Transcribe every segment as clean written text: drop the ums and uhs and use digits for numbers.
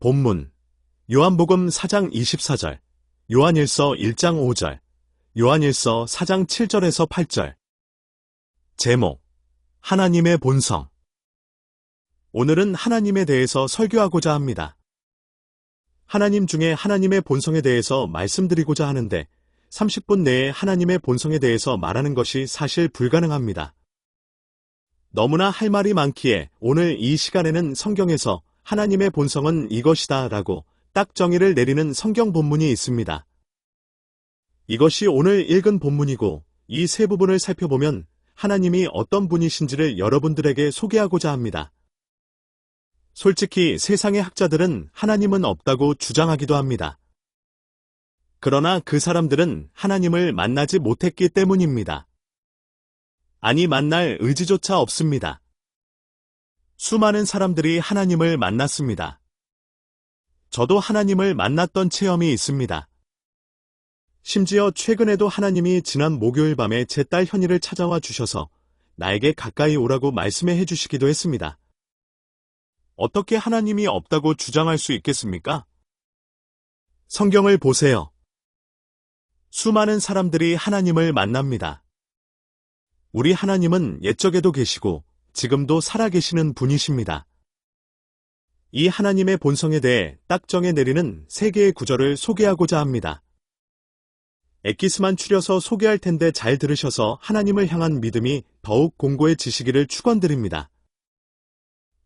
본문 요한복음 4장 24절, 요한일서 1장 5절, 요한일서 4장 7절에서 8절. 제목 하나님의 본성. 오늘은 하나님에 대해서 설교하고자 합니다. 하나님 중에 하나님의 본성에 대해서 말씀드리고자 하는데 30분 내에 하나님의 본성에 대해서 말하는 것이 사실 불가능합니다. 너무나 할 말이 많기에 오늘 이 시간에는 성경에서 하나님의 본성은 이것이다 라고 딱 정의를 내리는 성경 본문이 있습니다. 이것이 오늘 읽은 본문이고 이 세 부분을 살펴보면 하나님이 어떤 분이신지를 여러분들에게 소개하고자 합니다. 솔직히 세상의 학자들은 하나님은 없다고 주장하기도 합니다. 그러나 그 사람들은 하나님을 만나지 못했기 때문입니다. 아니, 만날 의지조차 없습니다. 수많은 사람들이 하나님을 만났습니다. 저도 하나님을 만났던 체험이 있습니다. 심지어 최근에도 하나님이 지난 목요일 밤에 제 딸 현이를 찾아와 주셔서 나에게 가까이 오라고 말씀해 주시기도 했습니다. 어떻게 하나님이 없다고 주장할 수 있겠습니까? 성경을 보세요. 수많은 사람들이 하나님을 만납니다. 우리 하나님은 옛적에도 계시고 지금도 살아계시는 분이십니다. 이 하나님의 본성에 대해 딱 정해 내리는 세 개의 구절을 소개하고자 합니다. 엑기스만 추려서 소개할 텐데 잘 들으셔서 하나님을 향한 믿음이 더욱 공고해지시기를 축원드립니다.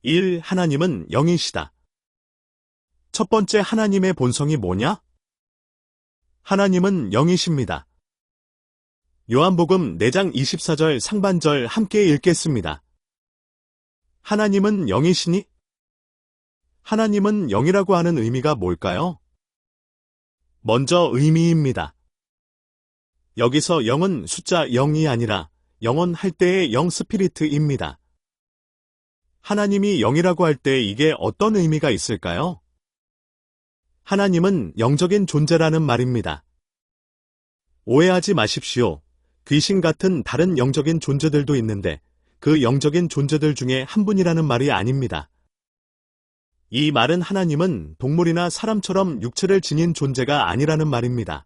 1. 하나님은 영이시다. 첫 번째, 하나님의 본성이 뭐냐? 하나님은 영이십니다. 요한복음 4장 24절 상반절 함께 읽겠습니다. 하나님은 영이시니? 하나님은 영이라고 하는 의미가 뭘까요? 먼저 의미입니다. 여기서 영은 숫자 0이 아니라 영원할 때의 영 스피리트입니다. 하나님이 영이라고 할 때 이게 어떤 의미가 있을까요? 하나님은 영적인 존재라는 말입니다. 오해하지 마십시오. 귀신 같은 다른 영적인 존재들도 있는데 그 영적인 존재들 중에 한 분이라는 말이 아닙니다. 이 말은 하나님은 동물이나 사람처럼 육체를 지닌 존재가 아니라는 말입니다.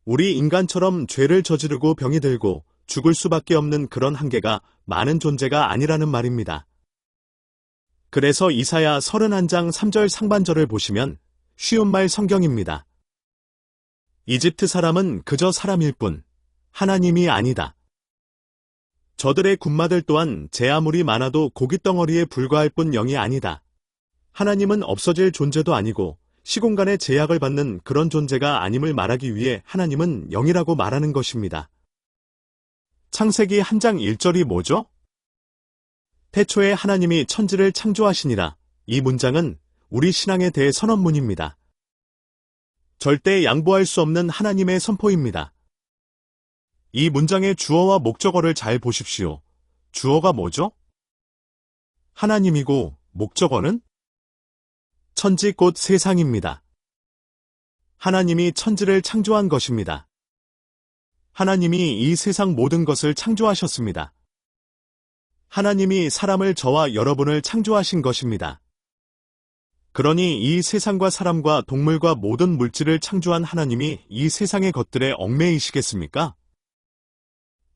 우리 인간처럼 죄를 저지르고 병이 들고 죽을 수밖에 없는 그런 한계가 많은 존재가 아니라는 말입니다. 그래서 이사야 31장 3절 상반절을 보시면 쉬운 말 성경입니다. 이집트 사람은 그저 사람일 뿐 하나님이 아니다. 저들의 군마들 또한 제 아무리 많아도 고깃덩어리에 불과할 뿐 영이 아니다. 하나님은 없어질 존재도 아니고 시공간의 제약을 받는 그런 존재가 아님을 말하기 위해 하나님은 영이라고 말하는 것입니다. 창세기 1장 1절이 뭐죠? 태초에 하나님이 천지를 창조하시니라. 이 문장은 우리 신앙의 대선언문입니다. 절대 양보할 수 없는 하나님의 선포입니다. 이 문장의 주어와 목적어를 잘 보십시오. 주어가 뭐죠? 하나님이고 목적어는? 천지 곧 세상입니다. 하나님이 천지를 창조한 것입니다. 하나님이 이 세상 모든 것을 창조하셨습니다. 하나님이 사람을 저와 여러분을 창조하신 것입니다. 그러니 이 세상과 사람과 동물과 모든 물질을 창조한 하나님이 이 세상의 것들에 얽매이시겠습니까?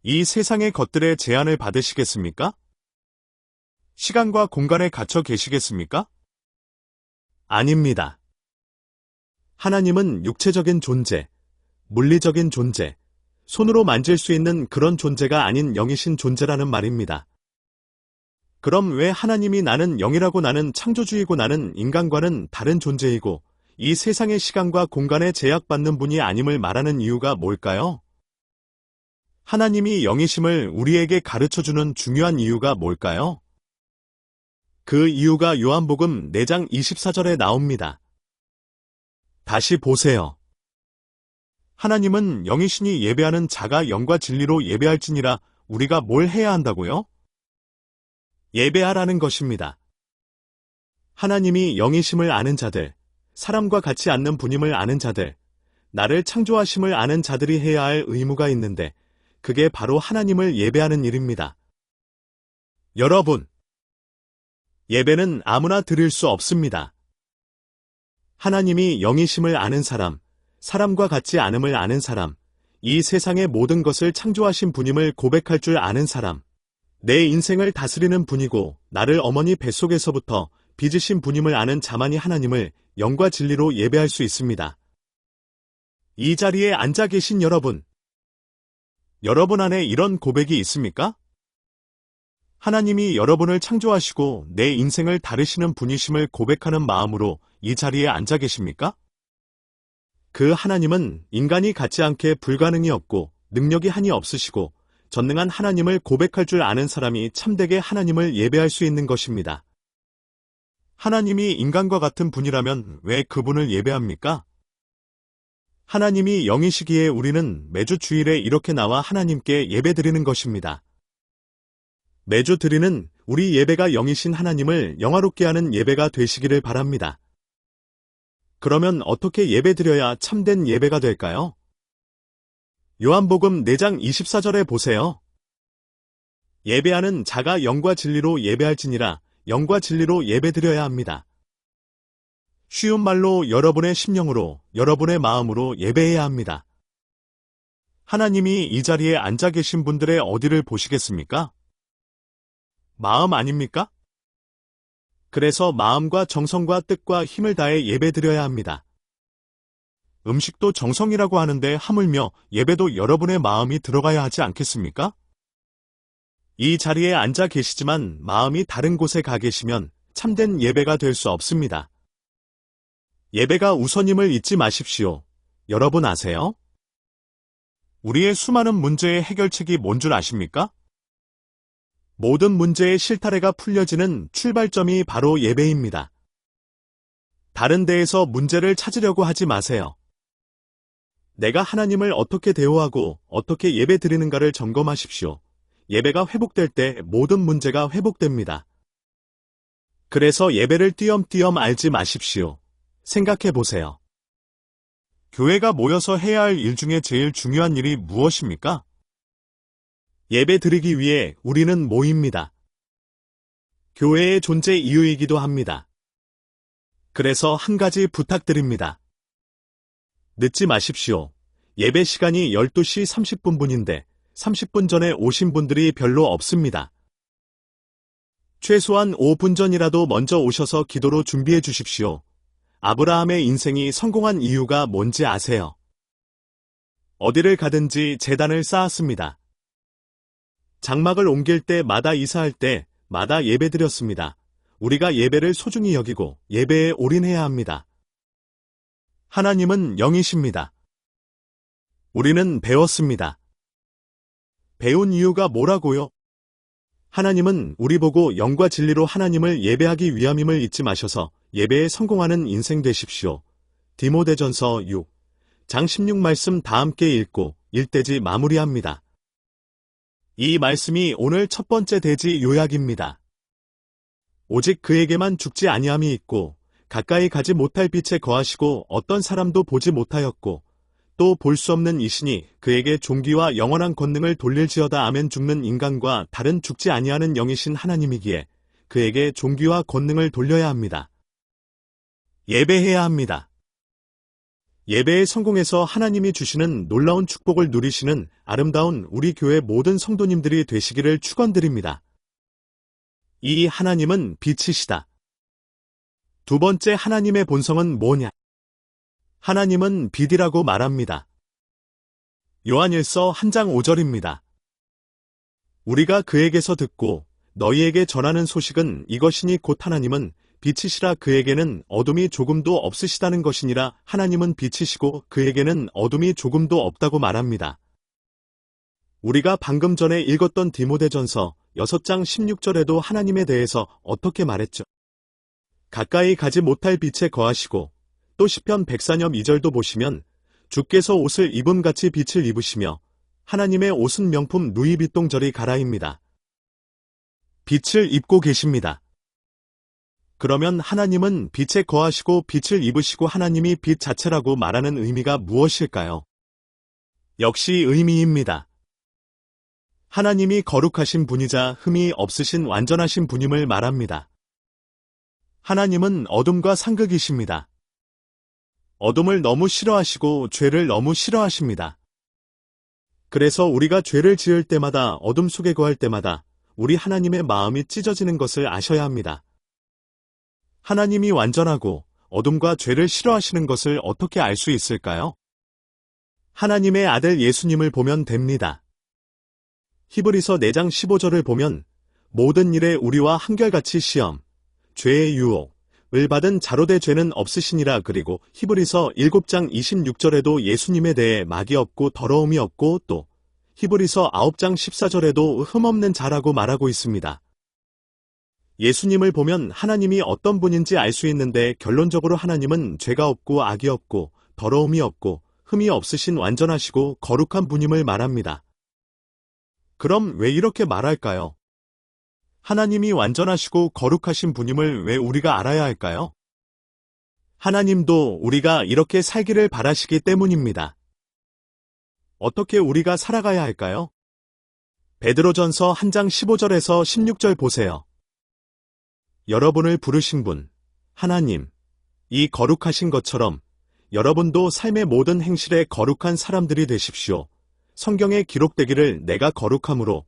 이 세상의 것들의 제한을 받으시겠습니까? 시간과 공간에 갇혀 계시겠습니까? 아닙니다. 하나님은 육체적인 존재, 물리적인 존재, 손으로 만질 수 있는 그런 존재가 아닌 영이신 존재라는 말입니다. 그럼 왜 하나님이 나는 영이라고 나는 창조주이고 나는 인간과는 다른 존재이고 이 세상의 시간과 공간에 제약받는 분이 아님을 말하는 이유가 뭘까요? 하나님이 영이심을 우리에게 가르쳐주는 중요한 이유가 뭘까요? 그 이유가 요한복음 4장 24절에 나옵니다. 다시 보세요. 하나님은 영이시니 예배하는 자가 영과 진리로 예배할지니라. 우리가 뭘 해야 한다고요? 예배하라는 것입니다. 하나님이 영이심을 아는 자들, 사람과 같이 앉는 분임을 아는 자들, 나를 창조하심을 아는 자들이 해야 할 의무가 있는데 그게 바로 하나님을 예배하는 일입니다. 여러분, 예배는 아무나 드릴 수 없습니다. 하나님이 영이심을 아는 사람, 사람과 같지 않음을 아는 사람, 이 세상의 모든 것을 창조하신 분임을 고백할 줄 아는 사람, 내 인생을 다스리는 분이고 나를 어머니 뱃속에서부터 빚으신 분임을 아는 자만이 하나님을 영과 진리로 예배할 수 있습니다. 이 자리에 앉아 계신 여러분 안에 이런 고백이 있습니까? 하나님이 여러분을 창조하시고 내 인생을 다루시는 분이심을 고백하는 마음으로 이 자리에 앉아 계십니까? 그 하나님은 인간이 같지 않게 불가능이 없고 능력이 한이 없으시고 전능한 하나님을 고백할 줄 아는 사람이 참되게 하나님을 예배할 수 있는 것입니다. 하나님이 인간과 같은 분이라면 왜 그분을 예배합니까? 하나님이 영이시기에 우리는 매주 주일에 이렇게 나와 하나님께 예배드리는 것입니다. 매주 드리는 우리 예배가 영이신 하나님을 영화롭게 하는 예배가 되시기를 바랍니다. 그러면 어떻게 예배드려야 참된 예배가 될까요? 요한복음 4장 24절에 보세요. 예배하는 자가 영과 진리로 예배할지니라 영과 진리로 예배드려야 합니다. 쉬운 말로 여러분의 심령으로, 여러분의 마음으로 예배해야 합니다. 하나님이 이 자리에 앉아 계신 분들의 어디를 보시겠습니까? 마음 아닙니까? 그래서 마음과 정성과 뜻과 힘을 다해 예배드려야 합니다. 음식도 정성이라고 하는데 하물며 예배도 여러분의 마음이 들어가야 하지 않겠습니까? 이 자리에 앉아 계시지만 마음이 다른 곳에 가 계시면 참된 예배가 될 수 없습니다. 예배가 우선임을 잊지 마십시오. 여러분 아세요? 우리의 수많은 문제의 해결책이 뭔 줄 아십니까? 모든 문제의 실타래가 풀려지는 출발점이 바로 예배입니다. 다른 데에서 문제를 찾으려고 하지 마세요. 내가 하나님을 어떻게 대우하고 어떻게 예배드리는가를 점검하십시오. 예배가 회복될 때 모든 문제가 회복됩니다. 그래서 예배를 띄엄띄엄 알지 마십시오. 생각해 보세요. 교회가 모여서 해야 할 일 중에 제일 중요한 일이 무엇입니까? 예배 드리기 위해 우리는 모입니다. 교회의 존재 이유이기도 합니다. 그래서 한 가지 부탁드립니다. 늦지 마십시오. 예배 시간이 12시 30분인데 30분 전에 오신 분들이 별로 없습니다. 최소한 5분 전이라도 먼저 오셔서 기도로 준비해 주십시오. 아브라함의 인생이 성공한 이유가 뭔지 아세요? 어디를 가든지 제단을 쌓았습니다. 장막을 옮길 때 마다 이사할 때 마다 예배드렸습니다. 우리가 예배를 소중히 여기고 예배에 올인해야 합니다. 하나님은 영이십니다. 우리는 배웠습니다. 배운 이유가 뭐라고요? 하나님은 우리 보고 영과 진리로 하나님을 예배하기 위함임을 잊지 마셔서 예배에 성공하는 인생 되십시오. 디모데전서 6장 16말씀 다 함께 읽고 일대지 마무리합니다. 이 말씀이 오늘 첫 번째 대지 요약입니다. 오직 그에게만 죽지 아니함이 있고 가까이 가지 못할 빛에 거하시고 어떤 사람도 보지 못하였고 또 볼 수 없는 이시니 그에게 존귀와 영원한 권능을 돌릴지어다. 아멘. 죽는 인간과 다른 죽지 아니하는 영이신 하나님이기에 그에게 존귀와 권능을 돌려야 합니다. 예배해야 합니다. 예배에 성공해서 하나님이 주시는 놀라운 축복을 누리시는 아름다운 우리 교회 모든 성도님들이 되시기를 축원드립니다. 이 하나님은 빛이시다. 두 번째 하나님의 본성은 뭐냐? 하나님은 빛이라고 말합니다. 요한일서 1장 5절입니다. 우리가 그에게서 듣고 너희에게 전하는 소식은 이것이니 곧 하나님은 빛이시라. 그에게는 어둠이 조금도 없으시다는 것이니라. 하나님은 빛이시고 그에게는 어둠이 조금도 없다고 말합니다. 우리가 방금 전에 읽었던 디모데전서 6장 16절에도 하나님에 대해서 어떻게 말했죠? 가까이 가지 못할 빛에 거하시고 또 시편 104편 2절도 보시면 주께서 옷을 입음같이 빛을 입으시며 하나님의 옷은 명품 누이비통저리 갈아입니다. 빛을 입고 계십니다. 그러면 하나님은 빛에 거하시고 빛을 입으시고 하나님이 빛 자체라고 말하는 의미가 무엇일까요? 역시 의미입니다. 하나님이 거룩하신 분이자 흠이 없으신 완전하신 분임을 말합니다. 하나님은 어둠과 상극이십니다. 어둠을 너무 싫어하시고 죄를 너무 싫어하십니다. 그래서 우리가 죄를 지을 때마다 어둠 속에 거할 때마다 우리 하나님의 마음이 찢어지는 것을 아셔야 합니다. 하나님이 완전하고 어둠과 죄를 싫어하시는 것을 어떻게 알 수 있을까요? 하나님의 아들 예수님을 보면 됩니다. 히브리서 4장 15절을 보면 모든 일에 우리와 한결같이 시험, 죄의 유혹을 받은 자로되 죄는 없으시니라. 그리고 히브리서 7장 26절에도 예수님에 대해 막이 없고 더러움이 없고 또 히브리서 9장 14절에도 흠없는 자라고 말하고 있습니다. 예수님을 보면 하나님이 어떤 분인지 알 수 있는데 결론적으로 하나님은 죄가 없고 악이 없고 더러움이 없고 흠이 없으신 완전하시고 거룩한 분임을 말합니다. 그럼 왜 이렇게 말할까요? 하나님이 완전하시고 거룩하신 분임을 왜 우리가 알아야 할까요? 하나님도 우리가 이렇게 살기를 바라시기 때문입니다. 어떻게 우리가 살아가야 할까요? 베드로전서 1장 15절에서 16절 보세요. 여러분을 부르신 분, 하나님, 이 거룩하신 것처럼 여러분도 삶의 모든 행실에 거룩한 사람들이 되십시오. 성경에 기록되기를 내가 거룩함으로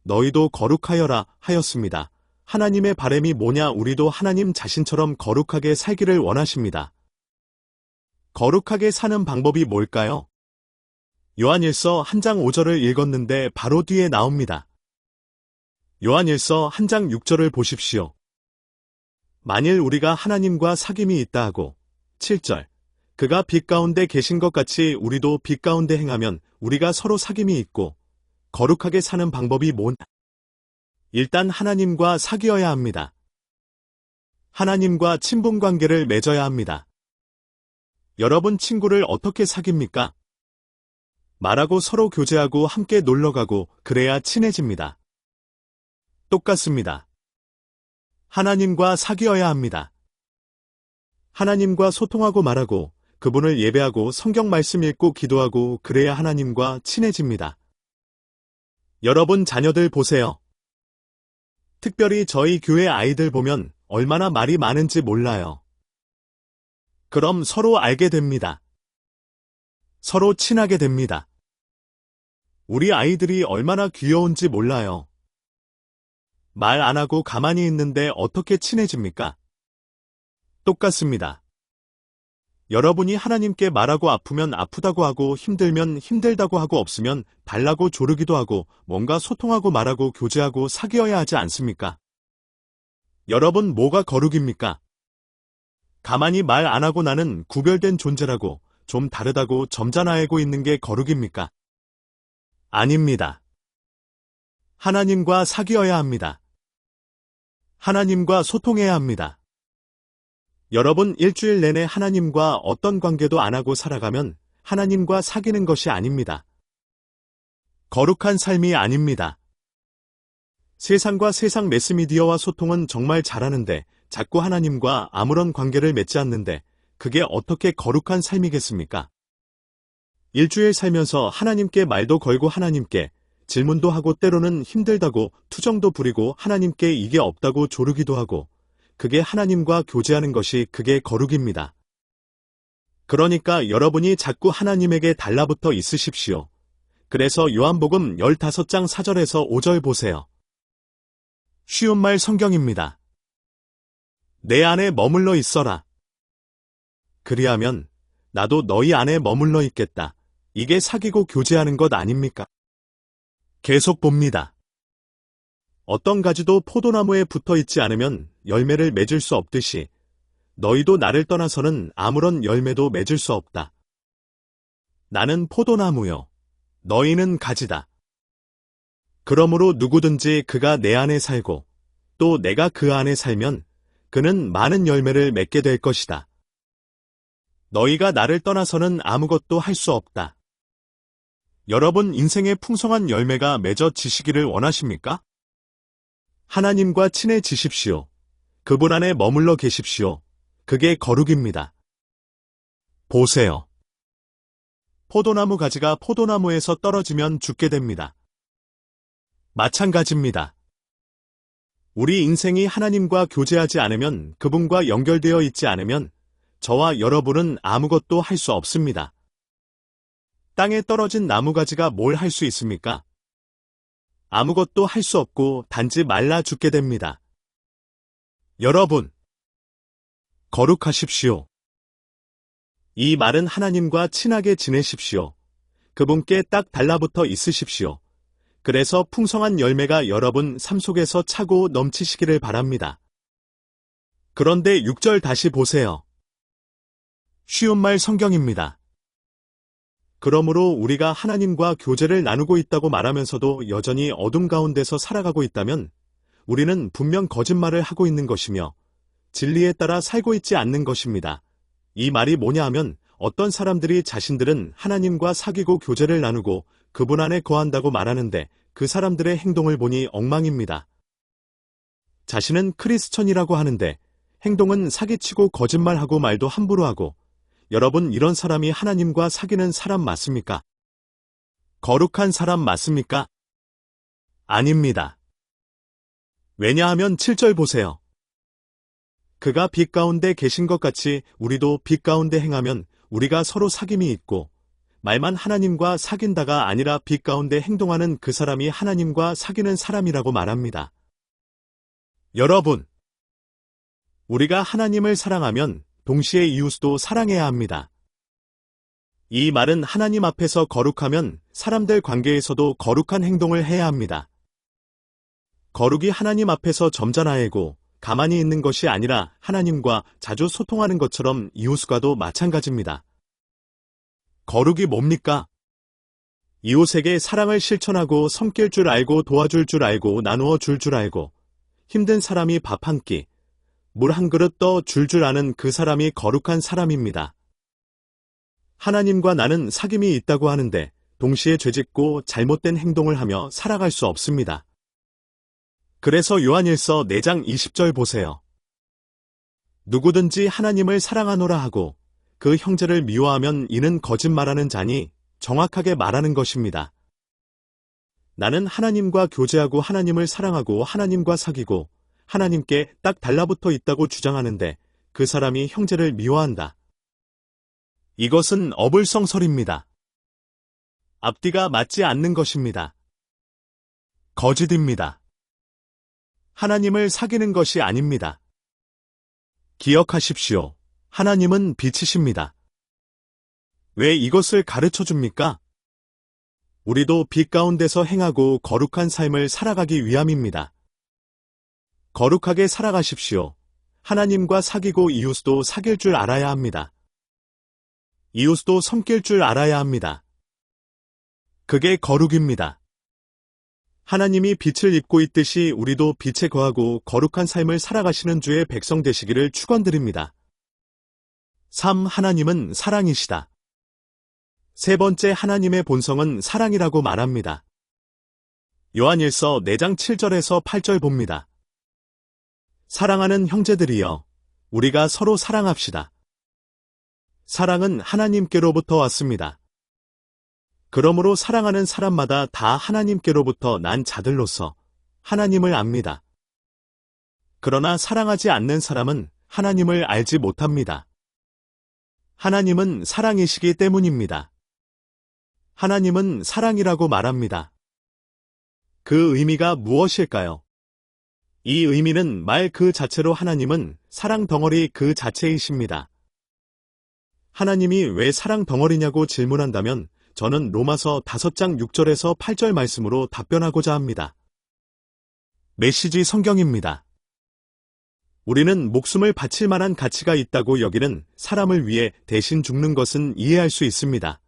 너희도 거룩하여라 하였습니다. 하나님의 바람이 뭐냐? 우리도 하나님 자신처럼 거룩하게 살기를 원하십니다. 거룩하게 사는 방법이 뭘까요? 요한일서 1장 5절을 읽었는데 바로 뒤에 나옵니다. 요한일서 1장 6절을 보십시오. 만일 우리가 하나님과 사귐이 있다 하고 7절 그가 빛 가운데 계신 것 같이 우리도 빛 가운데 행하면 우리가 서로 사귐이 있고 거룩하게 사는 방법이 뭐냐? 일단 하나님과 사귀어야 합니다. 하나님과 친분 관계를 맺어야 합니다. 여러분 친구를 어떻게 사귑니까? 말하고 서로 교제하고 함께 놀러가고 그래야 친해집니다. 똑같습니다. 하나님과 사귀어야 합니다. 하나님과 소통하고 말하고 그분을 예배하고 성경 말씀 읽고 기도하고 그래야 하나님과 친해집니다. 여러분 자녀들 보세요. 특별히 저희 교회 아이들 보면 얼마나 말이 많은지 몰라요. 그럼 서로 알게 됩니다. 서로 친하게 됩니다. 우리 아이들이 얼마나 귀여운지 몰라요. 말 안 하고 가만히 있는데 어떻게 친해집니까? 똑같습니다. 여러분이 하나님께 말하고 아프면 아프다고 하고 힘들면 힘들다고 하고 없으면 달라고 조르기도 하고 뭔가 소통하고 말하고 교제하고 사귀어야 하지 않습니까? 여러분 뭐가 거룩입니까? 가만히 말 안 하고 나는 구별된 존재라고 좀 다르다고 점잖아하고 있는 게 거룩입니까? 아닙니다. 하나님과 사귀어야 합니다. 하나님과 소통해야 합니다. 여러분 일주일 내내 하나님과 어떤 관계도 안 하고 살아가면 하나님과 사귀는 것이 아닙니다. 거룩한 삶이 아닙니다. 세상과 세상 매스미디어와 소통은 정말 잘하는데 자꾸 하나님과 아무런 관계를 맺지 않는데 그게 어떻게 거룩한 삶이겠습니까? 일주일 살면서 하나님께 말도 걸고 하나님께 질문도 하고 때로는 힘들다고 투정도 부리고 하나님께 이게 없다고 조르기도 하고 그게 하나님과 교제하는 것이 그게 거룩입니다. 그러니까 여러분이 자꾸 하나님에게 달라붙어 있으십시오. 그래서 요한복음 15장 4절에서 5절 보세요. 쉬운 말 성경입니다. 내 안에 머물러 있어라. 그리하면 나도 너희 안에 머물러 있겠다. 이게 사귀고 교제하는 것 아닙니까? 계속 봅니다. 어떤 가지도 포도나무에 붙어 있지 않으면 열매를 맺을 수 없듯이 너희도 나를 떠나서는 아무런 열매도 맺을 수 없다. 나는 포도나무요. 너희는 가지다. 그러므로 누구든지 그가 내 안에 살고 또 내가 그 안에 살면 그는 많은 열매를 맺게 될 것이다. 너희가 나를 떠나서는 아무것도 할 수 없다. 여러분 인생의 풍성한 열매가 맺어지시기를 원하십니까? 하나님과 친해지십시오. 그분 안에 머물러 계십시오. 그게 거룩입니다. 보세요. 포도나무 가지가 포도나무에서 떨어지면 죽게 됩니다. 마찬가지입니다. 우리 인생이 하나님과 교제하지 않으면 그분과 연결되어 있지 않으면 저와 여러분은 아무것도 할 수 없습니다. 땅에 떨어진 나무가지가 뭘 할 수 있습니까? 아무것도 할 수 없고 단지 말라 죽게 됩니다. 여러분, 거룩하십시오. 이 말은 하나님과 친하게 지내십시오. 그분께 딱 달라붙어 있으십시오. 그래서 풍성한 열매가 여러분 삶 속에서 차고 넘치시기를 바랍니다. 그런데 6절 다시 보세요. 쉬운 말 성경입니다. 그러므로 우리가 하나님과 교제를 나누고 있다고 말하면서도 여전히 어둠 가운데서 살아가고 있다면 우리는 분명 거짓말을 하고 있는 것이며 진리에 따라 살고 있지 않는 것입니다. 이 말이 뭐냐 하면 어떤 사람들이 자신들은 하나님과 사귀고 교제를 나누고 그분 안에 거한다고 말하는데 그 사람들의 행동을 보니 엉망입니다. 자신은 크리스천이라고 하는데 행동은 사기치고 거짓말하고 말도 함부로 하고 여러분 이런 사람이 하나님과 사귀는 사람 맞습니까? 거룩한 사람 맞습니까? 아닙니다. 왜냐하면 7절 보세요. 그가 빛 가운데 계신 것 같이 우리도 빛 가운데 행하면 우리가 서로 사귐이 있고 말만 하나님과 사귄다가 아니라 빛 가운데 행동하는 그 사람이 하나님과 사귀는 사람이라고 말합니다. 여러분, 우리가 하나님을 사랑하면 동시에 이웃도 사랑해야 합니다. 이 말은 하나님 앞에서 거룩하면 사람들 관계에서도 거룩한 행동을 해야 합니다. 거룩이 하나님 앞에서 점잖아야고 가만히 있는 것이 아니라 하나님과 자주 소통하는 것처럼 이웃과도 마찬가지입니다. 거룩이 뭡니까? 이웃에게 사랑을 실천하고 섬길 줄 알고 도와줄 줄 알고 나누어 줄 줄 알고 힘든 사람이 밥 한 끼, 물 한 그릇 떠 줄 줄 아는 그 사람이 거룩한 사람입니다. 하나님과 나는 사귐이 있다고 하는데 동시에 죄짓고 잘못된 행동을 하며 살아갈 수 없습니다. 그래서 요한일서 4장 20절 보세요. 누구든지 하나님을 사랑하노라 하고 그 형제를 미워하면 이는 거짓말하는 자니 정확하게 말하는 것입니다. 나는 하나님과 교제하고 하나님을 사랑하고 하나님과 사귀고 하나님께 딱 달라붙어 있다고 주장하는데 그 사람이 형제를 미워한다. 이것은 어불성설입니다. 앞뒤가 맞지 않는 것입니다. 거짓입니다. 하나님을 사귀는 것이 아닙니다. 기억하십시오. 하나님은 빛이십니다. 왜 이것을 가르쳐 줍니까? 우리도 빛 가운데서 행하고 거룩한 삶을 살아가기 위함입니다. 거룩하게 살아가십시오. 하나님과 사귀고 이웃도 사귈 줄 알아야 합니다. 이웃도 섬길 줄 알아야 합니다. 그게 거룩입니다. 하나님이 빛을 입고 있듯이 우리도 빛에 거하고 거룩한 삶을 살아가시는 주의 백성 되시기를 축원드립니다. 3. 하나님은 사랑이시다. 세 번째 하나님의 본성은 사랑이라고 말합니다. 요한일서 4장 7절에서 8절 봅니다. 사랑하는 형제들이여, 우리가 서로 사랑합시다. 사랑은 하나님께로부터 왔습니다. 그러므로 사랑하는 사람마다 다 하나님께로부터 난 자들로서 하나님을 압니다. 그러나 사랑하지 않는 사람은 하나님을 알지 못합니다. 하나님은 사랑이시기 때문입니다. 하나님은 사랑이라고 말합니다. 그 의미가 무엇일까요? 이 의미는 말 그 자체로 하나님은 사랑 덩어리 그 자체이십니다. 하나님이 왜 사랑 덩어리냐고 질문한다면 저는 로마서 5장 6절에서 8절 말씀으로 답변하고자 합니다. 메시지 성경입니다. 우리는 목숨을 바칠 만한 가치가 있다고 여기는 사람을 위해 대신 죽는 것은 이해할 수 있습니다.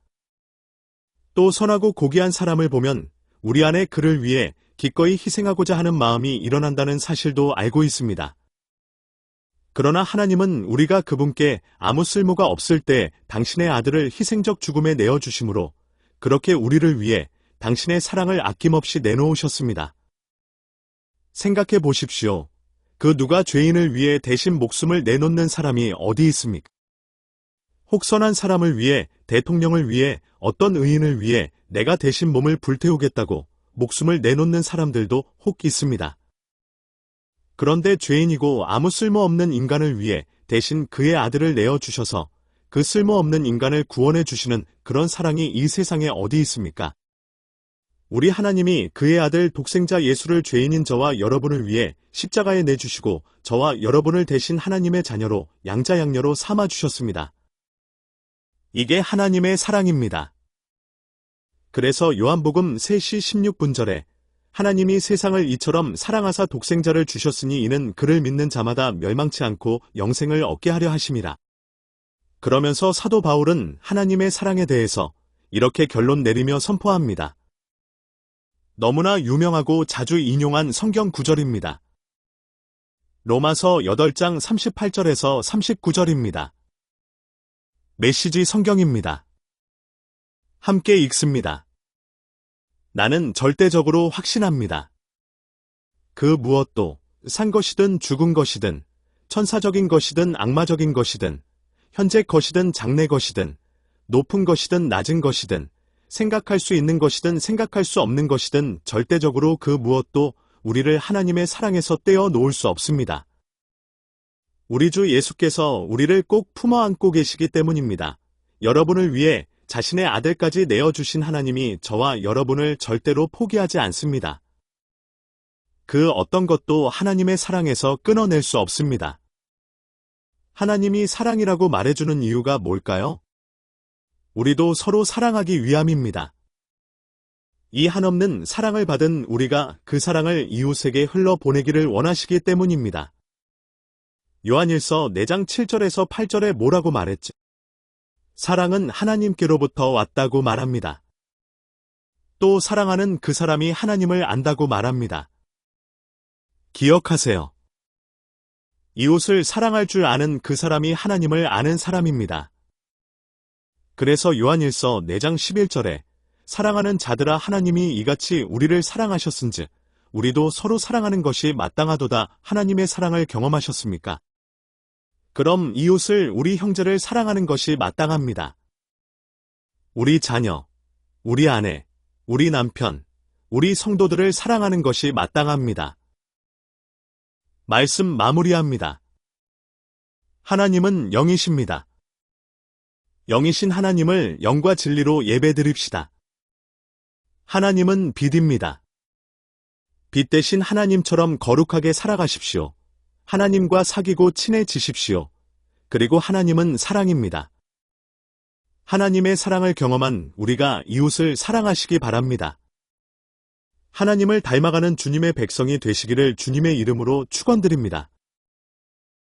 또 선하고 고귀한 사람을 보면 우리 안에 그를 위해 기꺼이 희생하고자 하는 마음이 일어난다는 사실도 알고 있습니다. 그러나 하나님은 우리가 그분께 아무 쓸모가 없을 때 당신의 아들을 희생적 죽음에 내어주심으로 그렇게 우리를 위해 당신의 사랑을 아낌없이 내놓으셨습니다. 생각해 보십시오. 그 누가 죄인을 위해 대신 목숨을 내놓는 사람이 어디 있습니까? 혹 선한 사람을 위해, 대통령을 위해, 어떤 의인을 위해 내가 대신 몸을 불태우겠다고 목숨을 내놓는 사람들도 혹 있습니다. 그런데 죄인이고 아무 쓸모없는 인간을 위해 대신 그의 아들을 내어주셔서 그 쓸모없는 인간을 구원해 주시는 그런 사랑이 이 세상에 어디 있습니까? 우리 하나님이 그의 아들 독생자 예수를 죄인인 저와 여러분을 위해 십자가에 내주시고 저와 여러분을 대신 하나님의 자녀로 양자양녀로 삼아주셨습니다. 이게 하나님의 사랑입니다. 그래서 요한복음 3시 16분절에 하나님이 세상을 이처럼 사랑하사 독생자를 주셨으니 이는 그를 믿는 자마다 멸망치 않고 영생을 얻게 하려 하심이라. 그러면서 사도 바울은 하나님의 사랑에 대해서 이렇게 결론 내리며 선포합니다. 너무나 유명하고 자주 인용한 성경 구절입니다. 로마서 8장 38절에서 39절입니다. 메시지 성경입니다. 함께 읽습니다. 나는 절대적으로 확신합니다. 그 무엇도 산 것이든 죽은 것이든 천사적인 것이든 악마적인 것이든 현재 것이든 장래 것이든 높은 것이든 낮은 것이든 생각할 수 있는 것이든 생각할 수 없는 것이든 절대적으로 그 무엇도 우리를 하나님의 사랑에서 떼어 놓을 수 없습니다. 우리 주 예수께서 우리를 꼭 품어 안고 계시기 때문입니다. 여러분을 위해 자신의 아들까지 내어주신 하나님이 저와 여러분을 절대로 포기하지 않습니다. 그 어떤 것도 하나님의 사랑에서 끊어낼 수 없습니다. 하나님이 사랑이라고 말해주는 이유가 뭘까요? 우리도 서로 사랑하기 위함입니다. 이 한없는 사랑을 받은 우리가 그 사랑을 이웃에게 흘러보내기를 원하시기 때문입니다. 요한일서 4장 7절에서 8절에 뭐라고 말했지? 사랑은 하나님께로부터 왔다고 말합니다. 또 사랑하는 그 사람이 하나님을 안다고 말합니다. 기억하세요. 이웃을 사랑할 줄 아는 그 사람이 하나님을 아는 사람입니다. 그래서 요한일서 4장 11절에 사랑하는 자들아 하나님이 이같이 우리를 사랑하셨은즉 우리도 서로 사랑하는 것이 마땅하도다 하나님의 사랑을 경험하셨습니까? 그럼 이웃을 우리 형제를 사랑하는 것이 마땅합니다. 우리 자녀, 우리 아내, 우리 남편, 우리 성도들을 사랑하는 것이 마땅합니다. 말씀 마무리합니다. 하나님은 영이십니다. 영이신 하나님을 영과 진리로 예배드립시다. 하나님은 빛입니다. 빛 대신 하나님처럼 거룩하게 살아가십시오. 하나님과 사귀고 친해지십시오. 그리고 하나님은 사랑입니다. 하나님의 사랑을 경험한 우리가 이웃을 사랑하시기 바랍니다. 하나님을 닮아가는 주님의 백성이 되시기를 주님의 이름으로 축원드립니다.